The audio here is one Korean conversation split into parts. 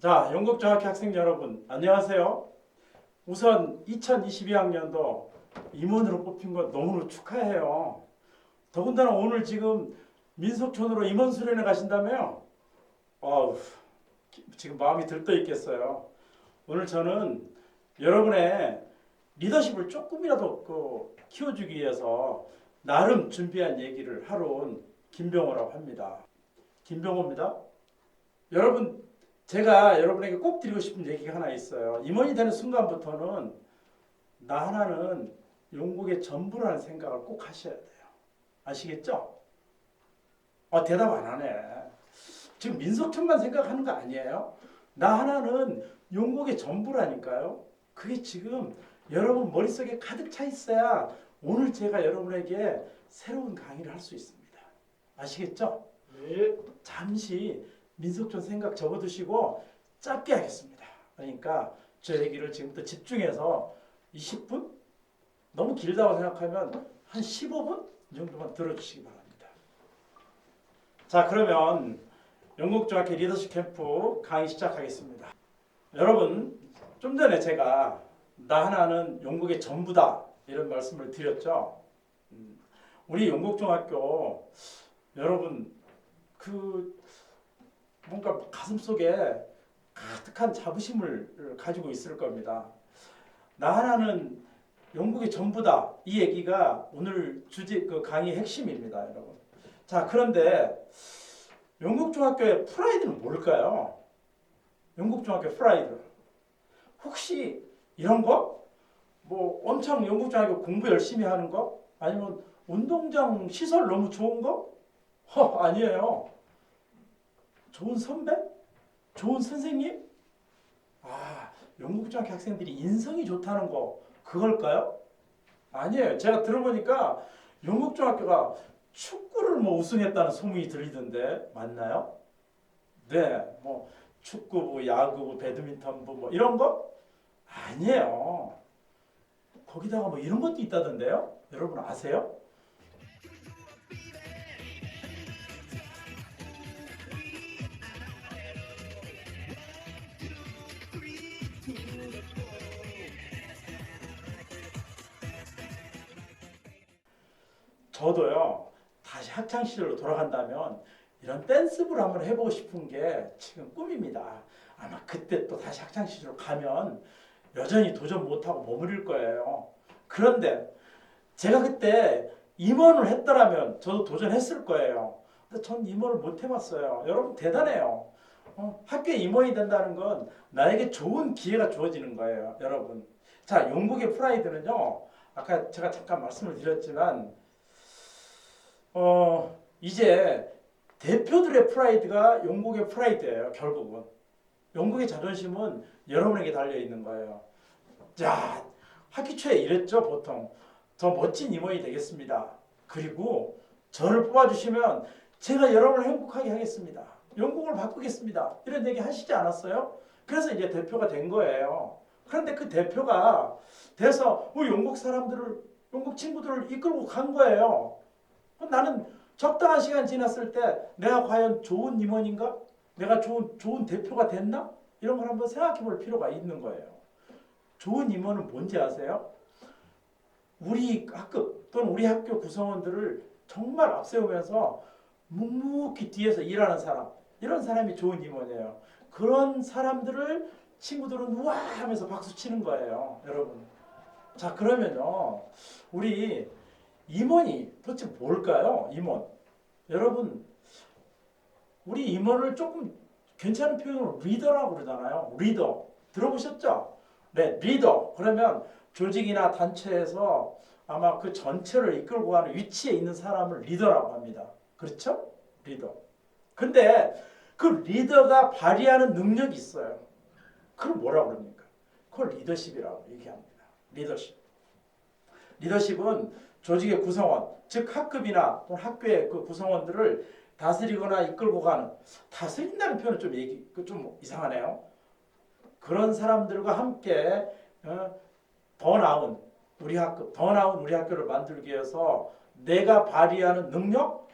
자, 영국정학교 학생 여러분, 안녕하세요. 우선 2022학년도 임원으로 뽑힌 거 너무너무 축하해요. 더군다나 오늘 지금 민속촌으로 임원 수련회 가신다며요? 어우, 지금 마음이 들떠 있겠어요. 오늘 저는 여러분의 리더십을 조금이라도 키워주기 위해서 나름 준비한 얘기를 하러 온 김병호라고 합니다. 김병호입니다. 여러분, 제가 여러분에게 꼭 드리고 싶은 얘기가 하나 있어요. 임원이 되는 순간부터는 나 하나는 영국의 전부라는 생각을 꼭 하셔야 돼요. 아시겠죠? 대답 안 하네. 지금 민속촌만 생각하는 거 아니에요? 나 하나는 영국의 전부라니까요. 그게 지금 여러분 머릿속에 가득 차 있어야 오늘 제가 여러분에게 새로운 강의를 할 수 있습니다. 아시겠죠? 네. 잠시 민속촌 생각 접어두시고 짧게 하겠습니다. 그러니까 저 얘기를 지금부터 집중해서 20분? 너무 길다고 생각하면 한 15분 정도만 들어주시기 바랍니다. 자, 그러면 영국중학교 리더십 캠프 강의 시작하겠습니다. 여러분, 좀 전에 제가 나 하나는 영국의 전부다 이런 말씀을 드렸죠. 우리 영국중학교 여러분 뭔가 가슴속에 가득한 자부심을 가지고 있을 겁니다. 나 하나는 영국의 전부다. 이 얘기가 오늘 주제 강의 핵심입니다, 여러분. 자, 그런데 영국중학교의 프라이드는 뭘까요? 영국중학교 프라이드. 혹시 이런 거? 뭐 엄청 영국중학교 공부 열심히 하는 거? 아니면 운동장 시설 너무 좋은 거? 아니에요. 좋은 선배? 좋은 선생님? 영국중학교 학생들이 인성이 좋다는 거 그걸까요? 아니에요. 제가 들어보니까 영국중학교가 축구를 뭐 우승했다는 소문이 들리던데 맞나요? 네, 뭐 축구부, 야구부, 배드민턴부 뭐 이런 거? 아니에요. 거기다가 뭐 이런 것도 있다던데요? 여러분 아세요? 저도요, 다시 학창 시절로 돌아간다면 이런 댄스부를 한번 해보고 싶은 게 지금 꿈입니다. 아마 그때 또 다시 학창 시절로 가면 여전히 도전 못하고 머무를 거예요. 그런데 제가 그때 임원을 했더라면 저도 도전했을 거예요. 근데 전 임원을 못 해봤어요. 여러분 대단해요. 학교에 임원이 된다는 건 나에게 좋은 기회가 주어지는 거예요, 여러분. 자, 영국의 프라이드는요, 아까 제가 잠깐 말씀을 드렸지만 이제 대표들의 프라이드가 영국의 프라이드예요. 결국은 영국의 자존심은 여러분에게 달려 있는 거예요. 자, 학기 초에 이랬죠. 보통 더 멋진 임원이 되겠습니다. 그리고 저를 뽑아주시면 제가 여러분을 행복하게 하겠습니다. 영국을 바꾸겠습니다. 이런 얘기 하시지 않았어요? 그래서 이제 대표가 된 거예요. 그런데 그 대표가 돼서 영국 사람들을, 영국 친구들을 이끌고 간 거예요. 나는 적당한 시간 지났을 때 내가 과연 좋은 임원인가? 내가 좋은 대표가 됐나? 이런 걸 한번 생각해 볼 필요가 있는 거예요. 좋은 임원은 뭔지 아세요? 우리 학급 또는 우리 학교 구성원들을 정말 앞세우면서 묵묵히 뒤에서 일하는 사람, 이런 사람이 좋은 임원이에요. 그런 사람들을 친구들은 우와 하면서 박수 치는 거예요, 여러분. 자, 그러면요, 우리 임원이 도대체 뭘까요? 임원. 여러분, 우리 임원을 조금 괜찮은 표현으로 리더라고 그러잖아요. 리더. 들어보셨죠? 네, 리더. 그러면 조직이나 단체에서 아마 그 전체를 이끌고 가는 위치에 있는 사람을 리더라고 합니다. 그렇죠? 리더. 근데 그 리더가 발휘하는 능력이 있어요. 그걸 뭐라고 그럽니까? 그걸 리더십이라고 얘기합니다. 리더십. 리더십은 조직의 구성원, 즉 학급이나 또는 학교의 그 구성원들을 다스리거나 이끌고 가는, 다스린다는 표현은 좀 이상하네요. 그런 사람들과 함께 더 나은 우리 학급, 더 나은 우리 학교를 만들기 위해서 내가 발휘하는 능력,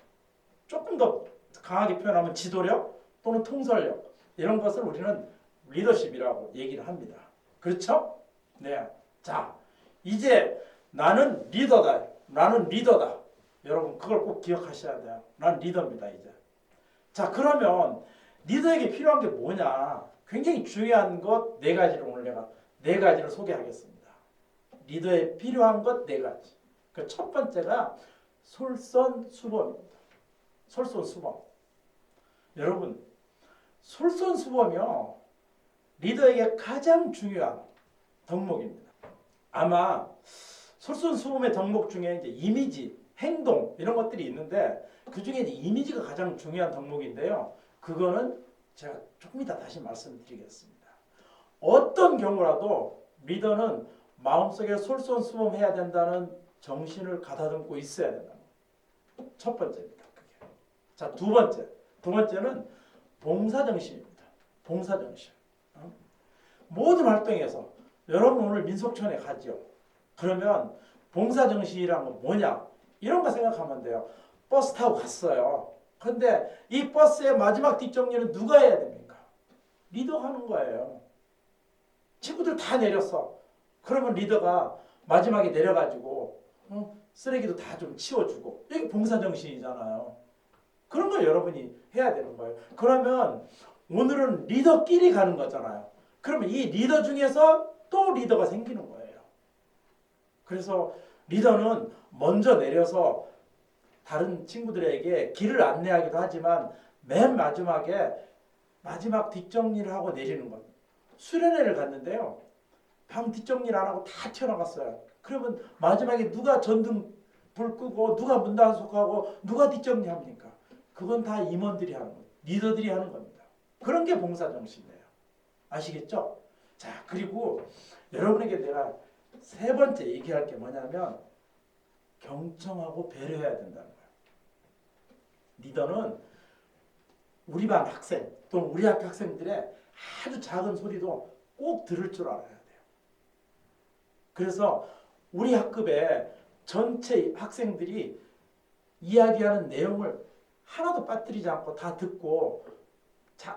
조금 더 강하게 표현하면 지도력 또는 통솔력, 이런 것을 우리는 리더십이라고 얘기를 합니다. 그렇죠? 네. 자, 이제 나는 리더다. 나는 리더다. 여러분 그걸 꼭 기억하셔야 돼요. 난 리더입니다. 이제. 자, 그러면 리더에게 필요한 게 뭐냐? 굉장히 중요한 것 네 가지를 오늘 내가 네 가지를 소개하겠습니다. 리더에 필요한 것 네 가지. 그 첫 번째가 솔선수범입니다. 솔선수범. 여러분, 솔선수범이요. 리더에게 가장 중요한 덕목입니다. 아마 솔선수범의 덕목 중에 이제 이미지, 행동 이런 것들이 있는데 그 중에 이제 이미지가 가장 중요한 덕목인데요. 그거는 제가 조금 이따 다시 말씀드리겠습니다. 어떤 경우라도 리더는 마음속에 솔선수범해야 된다는 정신을 가다듬고 있어야 된다. 첫 번째입니다. 그게. 자, 두 번째는 봉사정신입니다. 봉사정신. 모든 활동에서 여러분 오늘 민속촌에 가죠. 그러면 봉사정신이란 건 뭐냐? 이런 거 생각하면 돼요. 버스 타고 갔어요. 그런데 이 버스의 마지막 뒷정리는 누가 해야 됩니까? 리더가 하는 거예요. 친구들 다 내렸어. 그러면 리더가 마지막에 내려가지고 쓰레기도 다 좀 치워주고 이게 봉사정신이잖아요. 그런 걸 여러분이 해야 되는 거예요. 그러면 오늘은 리더끼리 가는 거잖아요. 그러면 이 리더 중에서 또 리더가 생기는 거예요. 그래서 리더는 먼저 내려서 다른 친구들에게 길을 안내하기도 하지만 맨 마지막에 마지막 뒷정리를 하고 내리는 것. 수련회를 갔는데요. 방 뒷정리를 안 하고 다 튀어나갔어요. 그러면 마지막에 누가 전등 불 끄고 누가 문 단속하고 누가 뒷정리합니까? 그건 다 임원들이 하는 거예요. 리더들이 하는 겁니다. 그런 게 봉사정신이에요. 아시겠죠? 자, 그리고 여러분에게 내가 세 번째 얘기할 게 뭐냐면 경청하고 배려해야 된다는 거예요. 리더는 우리 반 학생 또는 우리 학교 학생들의 아주 작은 소리도 꼭 들을 줄 알아야 돼요. 그래서 우리 학급에 전체 학생들이 이야기하는 내용을 하나도 빠뜨리지 않고 다 듣고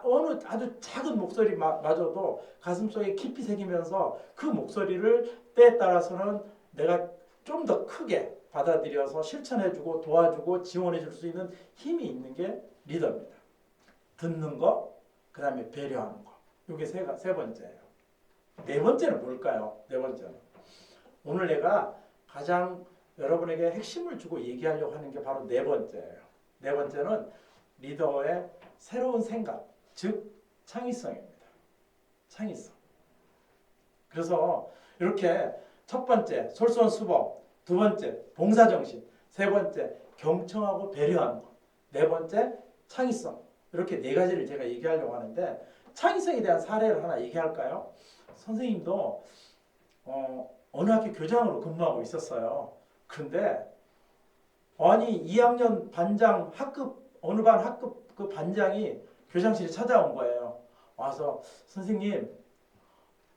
어느 아주 작은 목소리마저도 가슴속에 깊이 새기면서 그 목소리를 때에 따라서는 내가 좀 더 크게 받아들여서 실천해주고 도와주고 지원해줄 수 있는 힘이 있는 게 리더입니다. 듣는 거, 그 다음에 배려하는 거. 이게 세 번째예요. 네 번째는 뭘까요? 네 번째는 오늘 내가 가장 여러분에게 핵심을 주고 얘기하려고 하는 게 바로 네 번째예요. 네 번째는 리더의 새로운 생각, 즉 창의성입니다. 창의성. 그래서 이렇게 첫 번째 솔선수범, 두 번째 봉사정신, 세 번째 경청하고 배려하는 것, 네 번째 창의성. 이렇게 네 가지를 제가 얘기하려고 하는데 창의성에 대한 사례를 하나 얘기할까요? 선생님도 어느 학교 교장으로 근무하고 있었어요. 그런데 아니 2학년 반장 어느 반 학급 그 반장이 교장실에 찾아온 거예요. 와서 선생님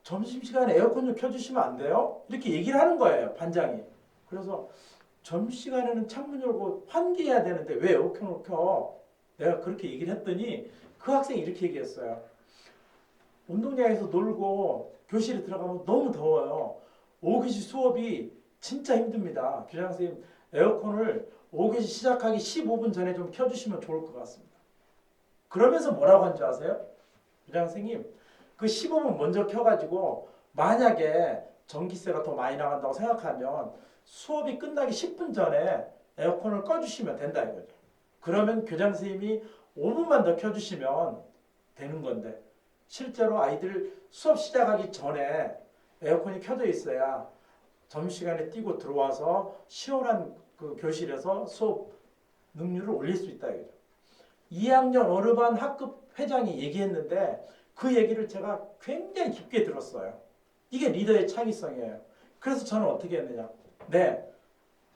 점심시간에 에어컨 좀 켜주시면 안 돼요? 이렇게 얘기를 하는 거예요. 반장이. 그래서 점심시간에는 창문 열고 환기해야 되는데 왜 에어컨을 켜? 내가 그렇게 얘기를 했더니 그 학생이 이렇게 얘기했어요. 운동장에서 놀고 교실에 들어가면 너무 더워요. 5교시 수업이 진짜 힘듭니다. 교장 선생님 에어컨을 5교시 시작하기 15분 전에 좀 켜주시면 좋을 것 같습니다. 그러면서 뭐라고 한 줄 아세요? 교장 선생님 그 15분 먼저 켜가지고 만약에 전기세가 더 많이 나간다고 생각하면 수업이 끝나기 10분 전에 에어컨을 꺼주시면 된다 이거죠. 그러면 교장 선생님이 5분만 더 켜주시면 되는 건데 실제로 아이들 수업 시작하기 전에 에어컨이 켜져 있어야 점심시간에 뛰고 들어와서 시원한 그 교실에서 수업 능률을 올릴 수 있다 이거죠. 2학년 어느 반 학급 회장이 얘기했는데 그 얘기를 제가 굉장히 깊게 들었어요. 이게 리더의 창의성이에요. 그래서 저는 어떻게 했느냐. 네,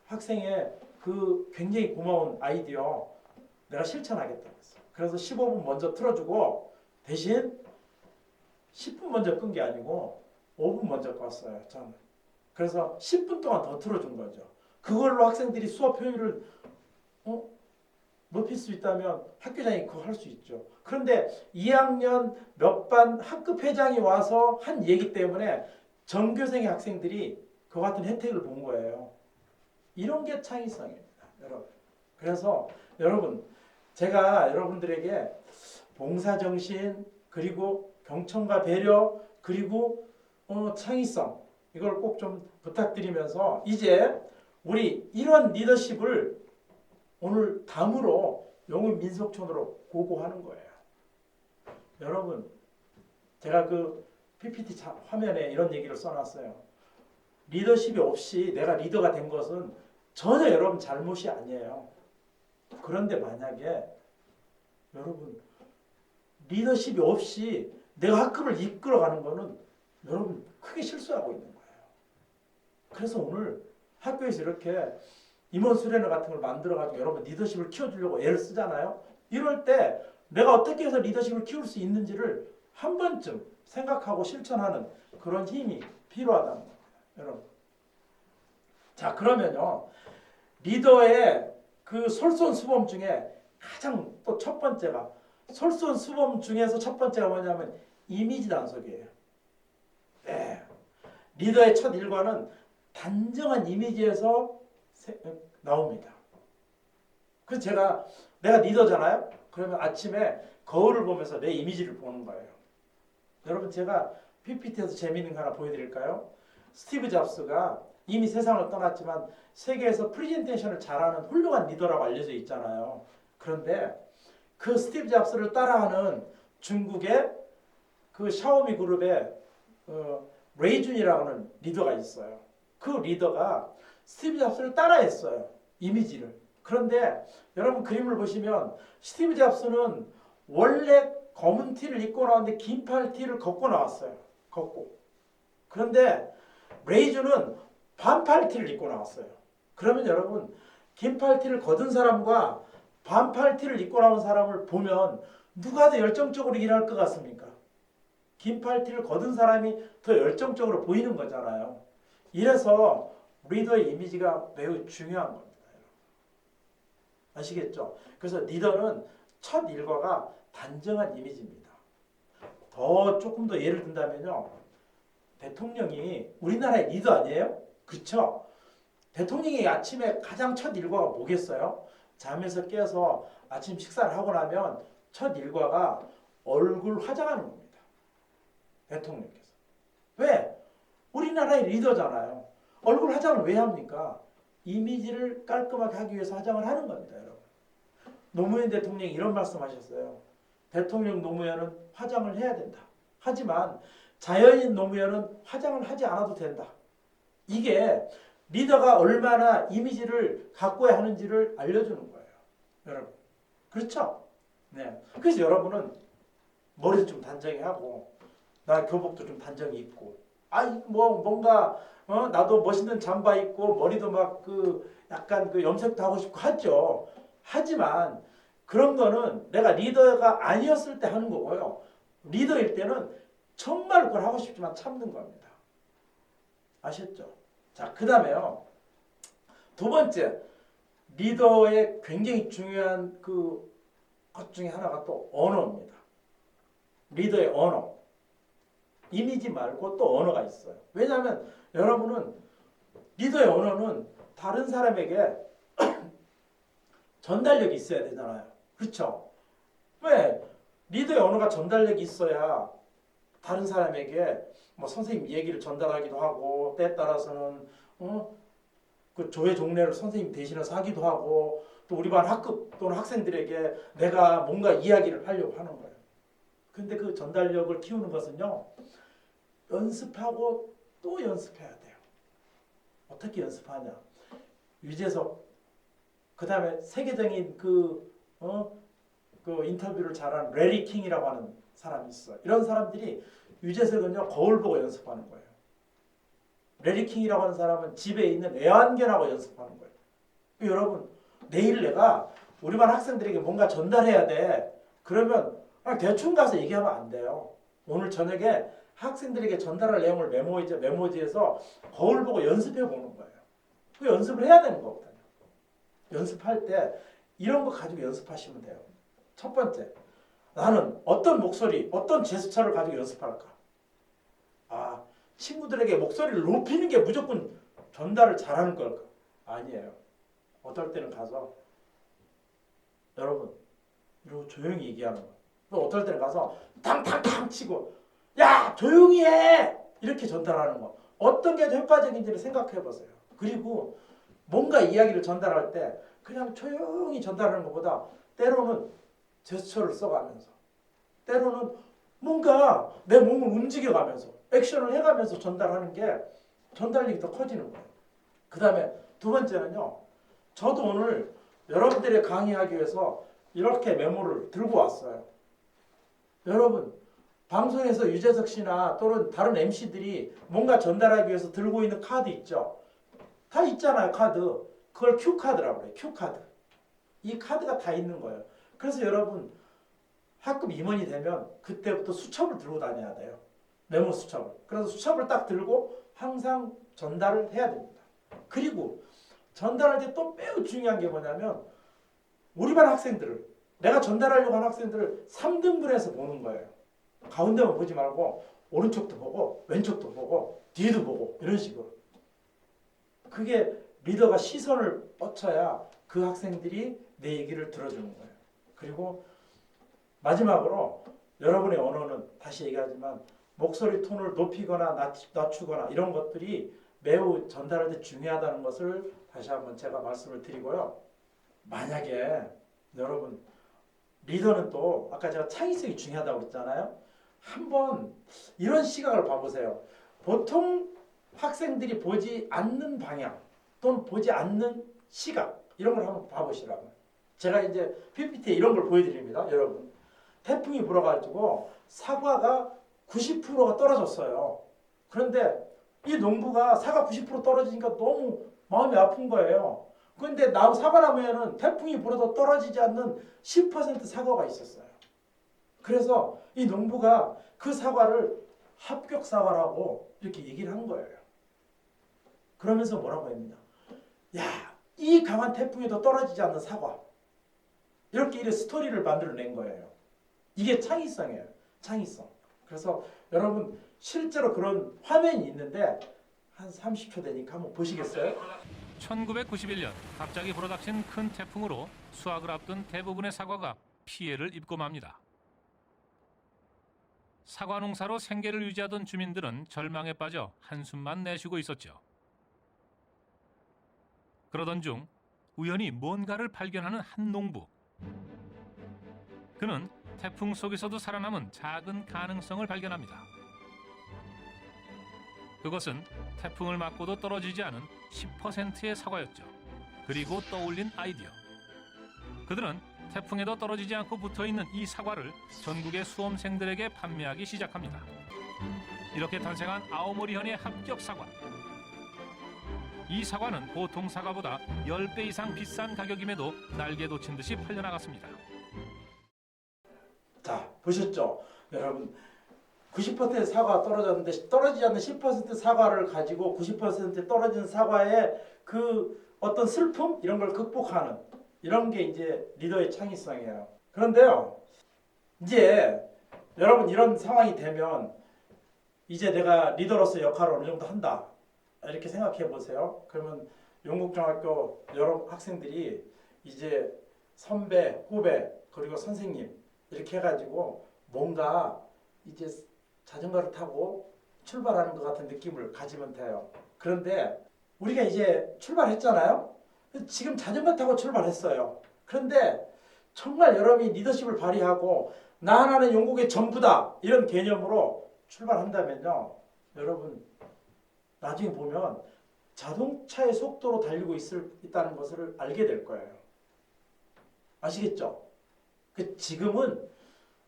학생의 그 굉장히 고마운 아이디어 내가 실천하겠다고 했어요. 그래서 15분 먼저 틀어주고 대신 10분 먼저 끈 게 아니고 5분 먼저 껐어요. 저는. 그래서 10분 동안 더 틀어준 거죠. 그걸로 학생들이 수업 효율을 높일 수 있다면 학교장이 그거 할 수 있죠. 그런데 2학년 몇 반 학급 회장이 와서 한 얘기 때문에 전교생의 학생들이 그 같은 혜택을 본 거예요. 이런 게 창의성입니다, 여러분. 그래서 여러분, 제가 여러분들에게 봉사정신, 그리고 경청과 배려, 그리고 창의성, 이걸 꼭 좀 부탁드리면서 이제 우리 이런 리더십을 오늘 담으로 용인민속촌으로 고고하는 거예요. 여러분, 제가 그 PPT 화면에 이런 얘기를 써놨어요. 리더십이 없이 내가 리더가 된 것은 전혀 여러분 잘못이 아니에요. 그런데 만약에 여러분 리더십이 없이 내가 학급을 이끌어가는 거는 여러분 크게 실수하고 있는 거예요. 그래서 오늘 학교에서 이렇게 임원 수련회 같은 걸 만들어가지고 여러분 리더십을 키워주려고 애를 쓰잖아요. 이럴 때 내가 어떻게 해서 리더십을 키울 수 있는지를 한 번쯤 생각하고 실천하는 그런 힘이 필요하다는 거예요, 여러분. 자, 그러면요, 리더의 그 솔선수범 중에 가장 또 첫 번째가, 솔선수범 중에서 첫 번째가 뭐냐면 이미지 단속이에요. 네. 리더의 첫 일과는 단정한 이미지에서 나옵니다. 그래서 내가 리더잖아요. 그러면 아침에 거울을 보면서 내 이미지를 보는 거예요. 여러분, 제가 PPT에서 재미있는 거 하나 보여드릴까요? 스티브 잡스가 이미 세상을 떠났지만 세계에서 프레젠테이션을 잘하는 훌륭한 리더라고 알려져 있잖아요. 그런데 그 스티브 잡스를 따라하는 중국의 그 샤오미 그룹의 레이준이라고 하는 리더가 있어요. 그 리더가 스티브 잡스를 따라했어요. 이미지를. 그런데 여러분 그림을 보시면 스티브 잡스는 원래 검은 티를 입고 나왔는데 긴팔 티를 걷고 나왔어요. 걷고. 그런데 레이준은 반팔 티를 입고 나왔어요. 그러면 여러분 긴팔 티를 걷은 사람과 반팔 티를 입고 나온 사람을 보면 누가 더 열정적으로 일할 것 같습니까? 긴팔 티를 걷은 사람이 더 열정적으로 보이는 거잖아요. 이래서 리더의 이미지가 매우 중요한 겁니다. 아시겠죠? 그래서 리더는 첫 일과가 단정한 이미지입니다. 조금 더 예를 든다면요. 대통령이 우리나라의 리더 아니에요? 그렇죠? 대통령이 아침에 가장 첫 일과가 뭐겠어요? 잠에서 깨서 아침 식사를 하고 나면 첫 일과가 얼굴 화장하는 겁니다. 대통령께서. 왜? 우리나라의 리더잖아요. 얼굴 화장을 왜 합니까? 이미지를 깔끔하게 하기 위해서 화장을 하는 겁니다, 여러분. 노무현 대통령이 이런 말씀하셨어요. 대통령 노무현은 화장을 해야 된다. 하지만 자연인 노무현은 화장을 하지 않아도 된다. 이게 리더가 얼마나 이미지를 가꿔야 하는지를 알려주는 거예요, 여러분. 그렇죠? 네. 그래서 여러분은 머리도 좀 단정히 하고, 나 교복도 좀 단정히 입고, 뭔가 나도 멋있는 잠바 입고 머리도 막 약간 염색도 하고 싶고 하죠. 하지만 그런 거는 내가 리더가 아니었을 때 하는 거고요. 리더일 때는 정말 그걸 하고 싶지만 참는 겁니다. 아셨죠? 자, 그 다음에요. 두 번째, 리더의 굉장히 중요한 것 중에 하나가 또 언어입니다. 리더의 언어. 이미지 말고 또 언어가 있어요. 왜냐하면 여러분은 리더의 언어는 다른 사람에게 전달력이 있어야 되잖아요. 그렇죠? 왜? 리더의 언어가 전달력이 있어야 다른 사람에게 선생님 얘기를 전달하기도 하고 때에 따라서는 그 조회 종례를 선생님 대신해서 하기도 하고 또 우리 반 학급 또는 학생들에게 내가 뭔가 이야기를 하려고 하는 거예요. 근데 그 전달력을 키우는 것은요. 연습하고 또 연습해야 돼요. 어떻게 연습하냐? 유재석, 그 다음에 세계적인 그 인터뷰를 잘하는 레리 킹이라고 하는 사람이 있어요. 이런 사람들이 유재석은요 거울 보고 연습하는 거예요. 레리 킹이라고 하는 사람은 집에 있는 애완견하고 연습하는 거예요. 여러분 내일 내가 우리 반 학생들에게 뭔가 전달해야 돼. 그러면 그냥 대충 가서 얘기하면 안 돼요. 오늘 저녁에 학생들에게 전달할 내용을 메모지에서 거울 보고 연습해 보는 거예요. 그 연습을 해야 되는 거거든요. 연습할 때 이런 거 가지고 연습하시면 돼요. 첫 번째, 나는 어떤 목소리, 어떤 제스처를 가지고 연습할까? 아, 친구들에게 목소리를 높이는 게 무조건 전달을 잘하는 걸까? 아니에요. 어떨 때는 가서 여러분 이러고 조용히 얘기하는 거. 또 어떨 때는 가서 탕탕탕 치고 야 조용히 해 이렇게 전달하는 거. 어떤 게 더 효과적인지를 생각해 보세요. 그리고 뭔가 이야기를 전달할 때 그냥 조용히 전달하는 것보다 때로는 제스처를 써가면서 때로는 뭔가 내 몸을 움직여가면서 액션을 해가면서 전달하는 게 전달력이 더 커지는 거예요. 그 다음에 두 번째는요. 저도 오늘 여러분들의 강의하기 위해서 이렇게 메모를 들고 왔어요. 여러분 방송에서 유재석 씨나 또는 다른 MC들이 뭔가 전달하기 위해서 들고 있는 카드 있죠. 다 있잖아요. 카드. 그걸 큐카드라고 그래요. 큐카드. 이 카드가 다 있는 거예요. 그래서 여러분 학급 임원이 되면 그때부터 수첩을 들고 다녀야 돼요. 메모 수첩을. 그래서 수첩을 딱 들고 항상 전달을 해야 됩니다. 그리고 전달할 때 또 매우 중요한 게 뭐냐면 우리 반 학생들을 내가 전달하려고 하는 학생들을 3등분해서 보는 거예요. 가운데만 보지 말고 오른쪽도 보고 왼쪽도 보고 뒤에도 보고 이런 식으로. 그게 리더가 시선을 뻗쳐야 그 학생들이 내 얘기를 들어주는 거예요. 그리고 마지막으로 여러분의 언어는 다시 얘기하지만 목소리 톤을 높이거나 낮추거나 이런 것들이 매우 전달할 때 중요하다는 것을 다시 한번 제가 말씀을 드리고요. 만약에 여러분 리더는 또 아까 제가 창의성이 중요하다고 그랬잖아요. 한번 이런 시각을 봐보세요. 보통 학생들이 보지 않는 방향 또는 보지 않는 시각 이런 걸 한번 봐보시라고요. 제가 이제 PPT에 이런 걸 보여드립니다. 여러분 태풍이 불어가지고 사과가 90%가 떨어졌어요. 그런데 이 농부가 사과 90% 떨어지니까 너무 마음이 아픈 거예요. 그런데 사과나무에는 태풍이 불어도 떨어지지 않는 10% 사과가 있었어요. 그래서 이 농부가 그 사과를 합격 사과라고 이렇게 얘기를 한 거예요. 그러면서 뭐라고 했느냐. 야, 이 강한 태풍에도 떨어지지 않는 사과. 이렇게 스토리를 만들어낸 거예요. 이게 창의성이에요. 창의성. 그래서 여러분 실제로 그런 화면이 있는데 한 30초 되니까 한번 보시겠어요? 1991년 갑자기 불어닥친 큰 태풍으로 수확을 앞둔 대부분의 사과가 피해를 입고 맙니다. 사과 농사로 생계를 유지하던 주민들은 절망에 빠져 한숨만 내쉬고 있었죠. 그러던 중 우연히 뭔가를 발견하는 한 농부. 그는 태풍 속에서도 살아남은 작은 가능성을 발견합니다. 그것은 태풍을 맞고도 떨어지지 않은 10%의 사과였죠. 그리고 떠올린 아이디어. 그들은 태풍에도 떨어지지 않고 붙어있는 이 사과를 전국의 수험생들에게 판매하기 시작합니다. 이렇게 탄생한 아오모리현의 합격 사과. 이 사과는 보통 사과보다 10배 이상 비싼 가격임에도 날개 돋친 듯이 팔려나갔습니다. 자, 보셨죠? 여러분 90% 사과가 떨어졌는데 떨어지지 않는 10% 사과를 가지고 90% 떨어진 사과의 그 어떤 슬픔 이런 걸 극복하는 이런 게 이제 리더의 창의성이에요. 그런데요, 이제 여러분 이런 상황이 되면 이제 내가 리더로서 역할을 어느 정도 한다 이렇게 생각해 보세요. 그러면 용국중학교 여러 학생들이 이제 선배, 후배 그리고 선생님 이렇게 해가지고 뭔가 이제 자전거를 타고 출발하는 것 같은 느낌을 가지면 돼요. 그런데 우리가 이제 출발했잖아요. 지금 자전거 타고 출발했어요. 그런데 정말 여러분이 리더십을 발휘하고 나 하나는 용국의 전부다 이런 개념으로 출발한다면요. 여러분 나중에 보면 자동차의 속도로 달리고 있다는 것을 알게 될 거예요. 아시겠죠? 지금은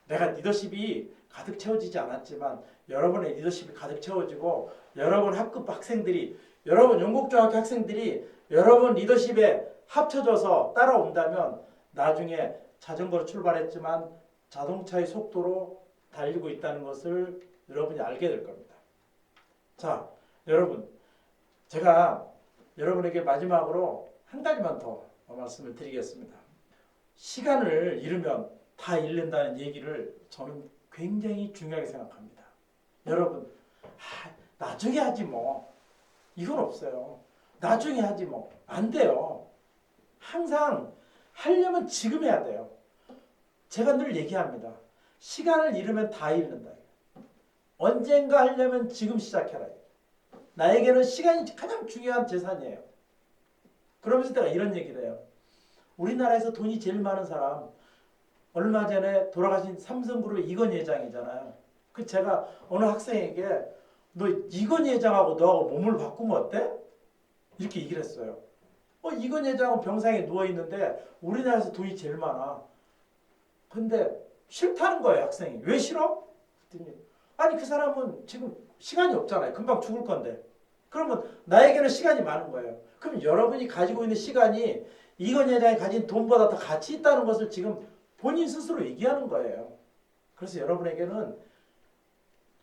내가 리더십이 가득 채워지지 않았지만 여러분의 리더십이 가득 채워지고 여러분 학급 학생들이 여러분 용국중학교 학생들이 여러분 리더십에 합쳐져서 따라온다면 나중에 자전거로 출발했지만 자동차의 속도로 달리고 있다는 것을 여러분이 알게 될 겁니다. 자, 여러분 제가 여러분에게 마지막으로 한 가지만 더 말씀을 드리겠습니다. 시간을 잃으면 다 잃는다는 얘기를 저는 굉장히 중요하게 생각합니다. 여러분, 나중에 하지 뭐. 이건 없어요. 나중에 하지 뭐. 안 돼요. 항상 하려면 지금 해야 돼요. 제가 늘 얘기합니다. 시간을 잃으면 다 잃는다. 언젠가 하려면 지금 시작해라. 나에게는 시간이 가장 중요한 재산이에요. 그러면서 내가 이런 얘기를 해요. 우리나라에서 돈이 제일 많은 사람, 얼마 전에 돌아가신 삼성그룹 이건희 회장이잖아요. 그 제가 어느 학생에게 너 이건희 회장하고 너하고 몸을 바꾸면 어때? 이렇게 얘기를 했어요. 이건희 회장은 병상에 누워있는데 우리나라에서 돈이 제일 많아. 근데 싫다는 거예요, 학생이. 왜 싫어? 그랬더니 아니 그 사람은 지금 시간이 없잖아요. 금방 죽을 건데. 그러면 나에게는 시간이 많은 거예요. 그럼 여러분이 가지고 있는 시간이 이건희 회장이 가진 돈보다 더 가치 있다는 것을 지금 본인 스스로 얘기하는 거예요. 그래서 여러분에게는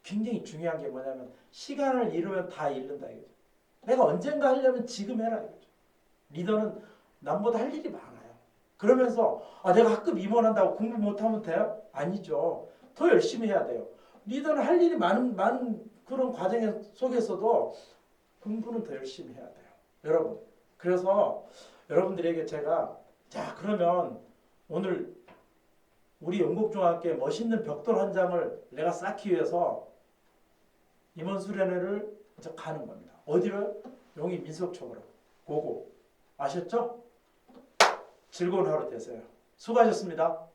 굉장히 중요한 게 뭐냐면 시간을 잃으면 다 잃는다 이거죠. 내가 언젠가 하려면 지금 해라 이거죠. 리더는 남보다 할 일이 많아요. 그러면서 내가 학급 임원한다고 공부 못하면 돼요? 아니죠. 더 열심히 해야 돼요. 리더는 할 일이 많은 그런 과정 속에서도 공부는 더 열심히 해야 돼요. 여러분. 그래서 여러분들에게 제가 자 그러면 오늘 우리 영국중학교의 멋있는 벽돌 한 장을 내가 쌓기 위해서 임원 수련회를 가는 겁니다. 어디를? 용인 민속촌으로. 고고. 아셨죠? 즐거운 하루 되세요. 수고하셨습니다.